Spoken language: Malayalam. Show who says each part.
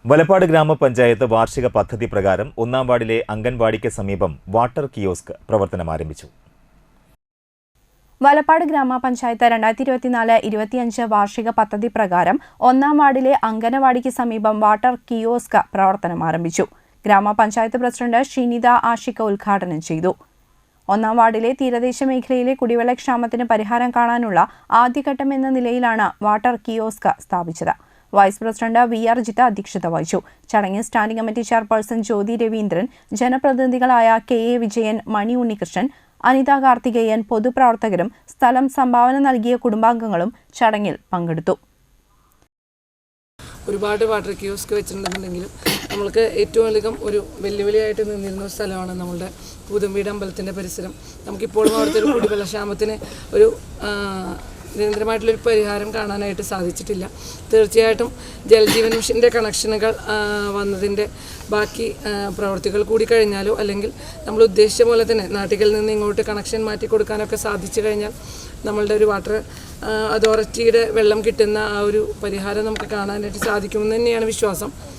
Speaker 1: വലപ്പാട് ഗ്രാമപഞ്ചായത്ത് വാർഷിക പദ്ധതി പ്രകാരം ഒന്നാം വാർഡിലെ അംഗൻവാടിക്ക് സമീപം വാട്ടർ കിയോസ്ക് പ്രവർത്തനം ആരംഭിച്ചു.
Speaker 2: വലപ്പാട് ഗ്രാമപഞ്ചായത്ത് 2024-25 വാർഷിക പദ്ധതി പ്രകാരം ഒന്നാം വാർഡിലെ അംഗനവാടിക്ക് സമീപം വാട്ടർ കിയോസ്ക് പ്രവർത്തനം ആരംഭിച്ചു. ഗ്രാമപഞ്ചായത്ത് പ്രസിഡന്റ് ഷിനിത ആഷിക ഉദ്ഘാടനം ചെയ്തു. ഒന്നാം വാർഡിലെ തീരദേശ മേഖലയിലെ കുടിവെള്ളക്ഷാമത്തിന് പരിഹാരം കാണാനുള്ള ആദ്യഘട്ടം എന്ന നിലയിലാണ് വാട്ടർ കിയോസ്ക് സ്ഥാപിച്ചത്. വൈസ് പ്രസിഡന്റ് VR ജിത്ത അധ്യക്ഷത വഹിച്ചു. ചടങ്ങിൽ standing committee chairperson Jyothi Raveendran, ജനപ്രതിനിധികളായ KA വിജയൻ, മണി ഉണ്ണികൃഷ്ണൻ, അനിത കാർത്തികേയൻ, പൊതുപ്രവർത്തകരും സ്ഥലം സംഭാവന നൽകിയ കുടുംബാംഗങ്ങളും ചടങ്ങിൽ പങ്കെടുത്തു.
Speaker 3: ഒരുപാട് വാട്ടർ കിയോസ്ക് വെച്ചിട്ടുണ്ടെന്നുണ്ടെങ്കിലും നമ്മൾക്ക് ഏറ്റവും അധികം ഒരു വെല്ലുവിളിയായിട്ട് നിന്നിരുന്ന സ്ഥലമാണ് നമ്മളുടെ പൂതംവീട് അമ്പലത്തിൻ്റെ പരിസരം. നമുക്കിപ്പോഴും അവിടുത്തെ ഒരു കുടിവെള്ളക്ഷാമത്തിന് ഒരു നിരന്തരമായിട്ടുള്ളൊരു പരിഹാരം കാണാനായിട്ട് സാധിച്ചിട്ടില്ല. തീർച്ചയായിട്ടും ജലജീവൻ മിഷൻ്റെ കണക്ഷനുകൾ വന്നതിൻ്റെ ബാക്കി പ്രവൃത്തികൾ കൂടി കഴിഞ്ഞാലോ അല്ലെങ്കിൽ നമ്മൾ ഉദ്ദേശിച്ച പോലെ തന്നെ നാട്ടിൽ നിന്ന് ഇങ്ങോട്ട് കണക്ഷൻ മാറ്റി കൊടുക്കാനൊക്കെ സാധിച്ചു കഴിഞ്ഞാൽ നമ്മളുടെ ഒരു വാട്ടർ അതോറിറ്റിയുടെ വെള്ളം കിട്ടുന്ന ആ ഒരു പരിഹാരം നമുക്ക് കാണാനായിട്ട് സാധിക്കുമെന്ന് തന്നെയാണ് വിശ്വാസം.